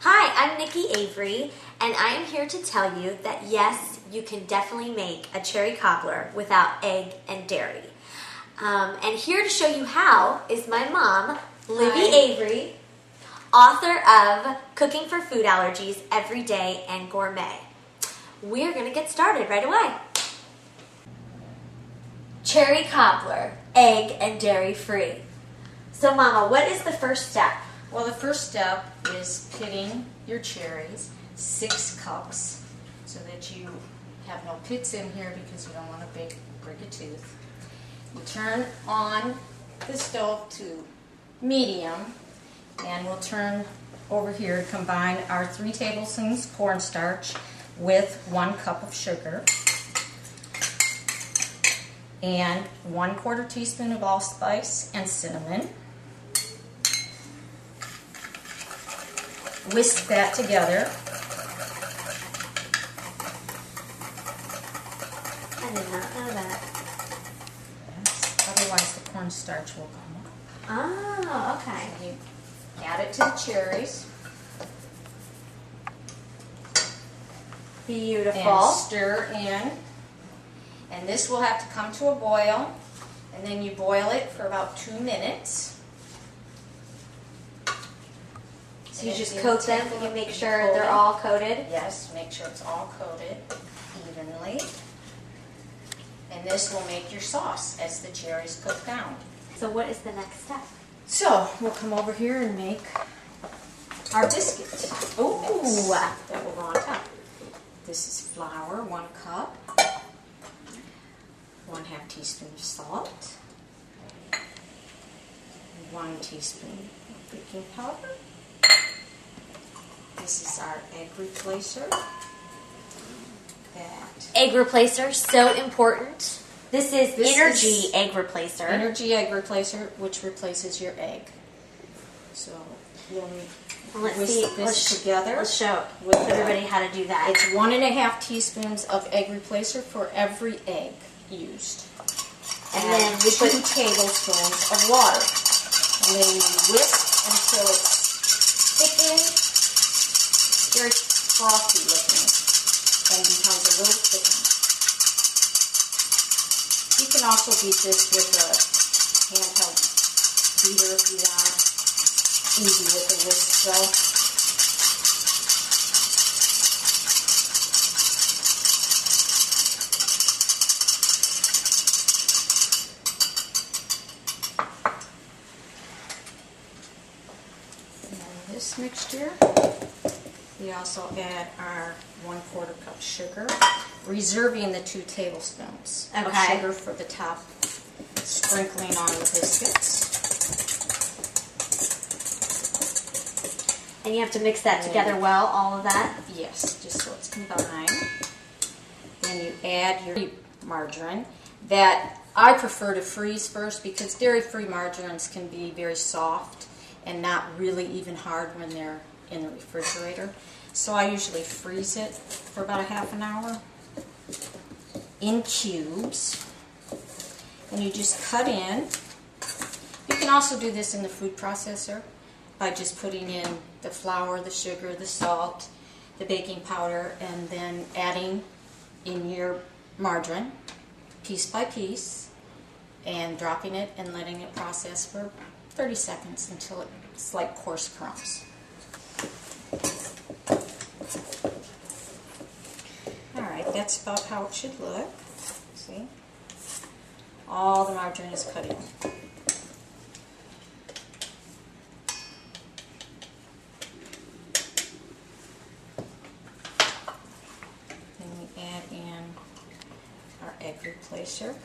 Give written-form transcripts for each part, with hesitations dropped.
Hi, I'm Nikki Avery, and I am here to tell you that yes, you can definitely make a cherry cobbler without egg and dairy. And here to show you how is my mom, Libby Avery, author of Cooking for Food Allergies Every Day and Gourmet. We're going to get started right away. Cherry cobbler, egg and dairy free. So Mama, what is the first step? Well, the first step is pitting your cherries, 6 cups, so that you have no pits in here because you don't want to break a tooth. You turn on the stove to medium, and we'll turn over here to combine our 3 tablespoons cornstarch with 1 cup of sugar and 1/4 teaspoon of allspice and cinnamon. Whisk that together. I did not know that. Yes, otherwise the cornstarch will come up. Oh, okay. And you add it to the cherries. Beautiful. And stir in. And this will have to come to a boil. And then you boil it for about 2 minutes. So you just coat them, you make sure they're all coated? Yes, make sure it's all coated evenly. And this will make your sauce as the cherries cook down. So what is the next step? So we'll come over here and make our biscuit. Ooh. That will go on top. This is flour, 1 cup. 1/2 teaspoon of salt. 1 teaspoon of baking powder. This is our egg replacer. Egg replacer, so important. This is Allergy egg replacer. Allergy egg replacer, which replaces your egg. So we'll whisk this together. Let's show everybody how to do that. It's 1.5 teaspoons of egg replacer for every egg used. And then we 2 put tablespoons of water. And then you whisk until it's thickened, very frothy looking, and becomes a little thickened. You can also beat this with a handheld beater if you want. Easy with a whisk though. This mixture, we also add our 1/4 cup sugar, reserving the 2 tablespoons of sugar for the top, sprinkling on the biscuits. And you have to mix that together well, all of that? Yes, just so it's combined. Then you add your margarine that I prefer to freeze first because dairy-free margarines can be very soft and not really even hard when they're in the refrigerator. So I usually freeze it for about a half an hour in cubes. And you just cut in. You can also do this in the food processor by just putting in the flour, the sugar, the salt, the baking powder, and then adding in your margarine piece by piece and dropping it and letting it process for 30 seconds until it's like coarse crumbs. Alright, that's about how it should look. See? All the margarine is cut in. Then we add in our egg replacer.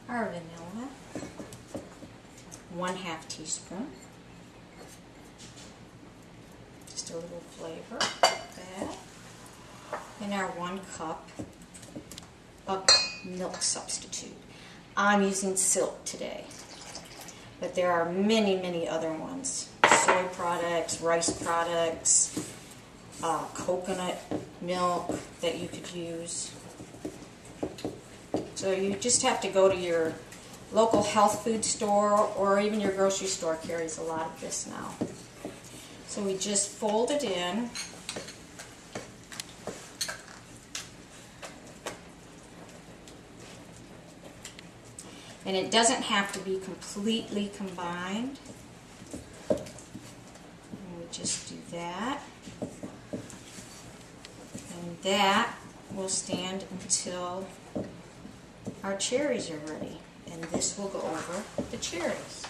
Our vanilla, 1/2 teaspoon, just a little flavor like that, and our 1 cup of milk substitute. I'm using Silk today, but there are many other ones. Soy products, rice products, coconut milk that you could use. So you just have to go to your local health food store or even your grocery store carries a lot of this now. So we just fold it in. And it doesn't have to be completely combined. And we just do that. And that will stand until our cherries are ready. And this will go over the cherries.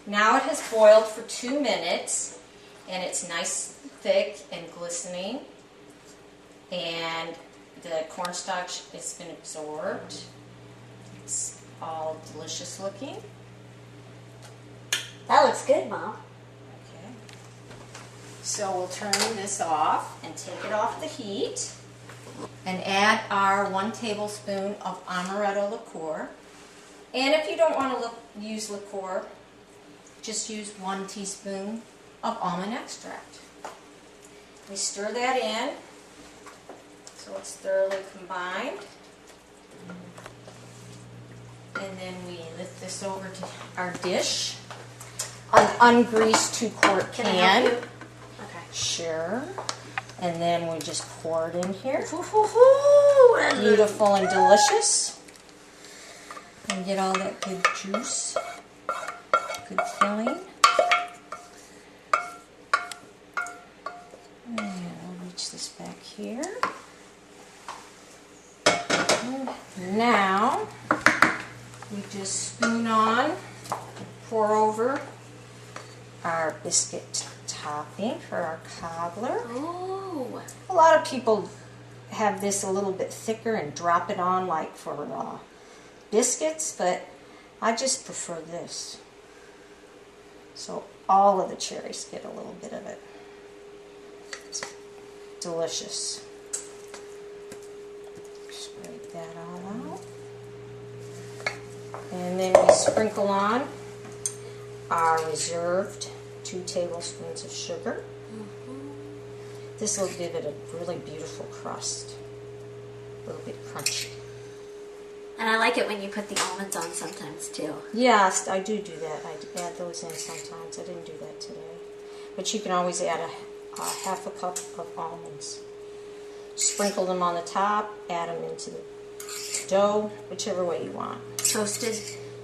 Now it has boiled for 2 minutes, and it's nice, thick, and glistening. And the cornstarch has been absorbed. It's all delicious looking. That looks good, Mom. Okay. So we'll turn this off and take it off the heat and add our 1 tablespoon of amaretto liqueur. And if you don't want to use liqueur, just use 1 teaspoon of almond extract. We stir that in so it's thoroughly combined. And then we lift this over to our dish. An ungreased 2-quart can. Can I help you? Okay. Sure. And then we just pour it in here. Ooh, Beautiful and delicious. And get all that good juice, good filling. And I'll reach this back here. And now we just spoon on, pour over our biscuit topping for our cobbler. Ooh. A lot of people have this a little bit thicker and drop it on like for biscuits, but I just prefer this. So all of the cherries get a little bit of it. It's delicious. Spread that all out. And then we sprinkle on our reserved 2 tablespoons of sugar. This will give it a really beautiful crust. A little bit crunchy. And I like it when you put the almonds on sometimes too. Yes, I do that. I add those in sometimes. I didn't do that today. But you can always add a half a cup of almonds. Sprinkle them on the top, add them into the dough, whichever way you want. Toasted?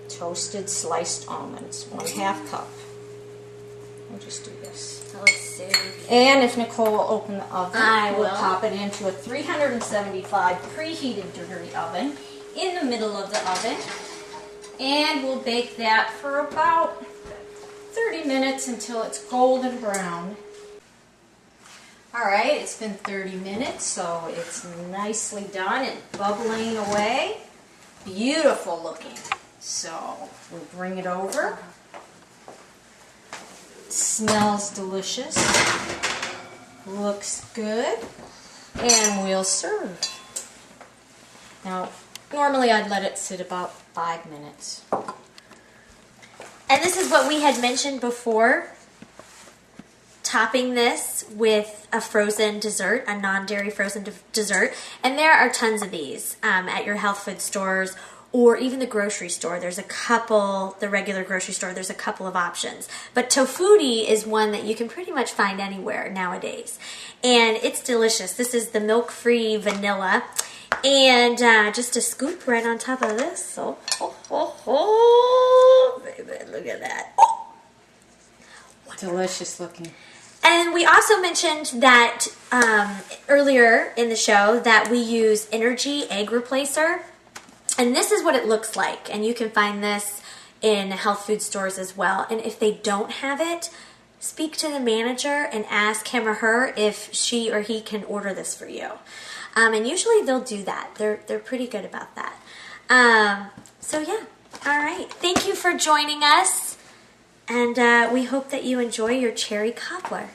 Toasted sliced almonds, 1/2 cup. I'll just do this. That looks so good. And if Nicole will open the oven, I we'll will. pop it into a 375 preheated degree oven in the middle of the oven. And we'll bake that for about 30 minutes until it's golden brown. Alright, it's been 30 minutes, so it's nicely done and bubbling away. Beautiful looking. So we'll bring it over. Smells delicious. Looks good. And we'll serve. Now, normally I'd let it sit about 5 minutes. And this is what we had mentioned before. Topping this with a frozen dessert, a non-dairy frozen dessert. And there are tons of these at your health food stores or even the grocery store. There's a couple, the regular grocery store, there's a couple of options. But tofutti is one that you can pretty much find anywhere nowadays. And it's delicious. This is the milk-free vanilla. And just a scoop right on top of this. So, baby, look at that. Delicious looking. And we also mentioned that earlier in the show that we use Allergy egg replacer. And this is what it looks like. And you can find this in health food stores as well. And if they don't have it, speak to the manager and ask him or her if she or he can order this for you. And usually they'll do that. They're pretty good about that. So yeah, all right. Thank you for joining us. And we hope that you enjoy your cherry cobbler.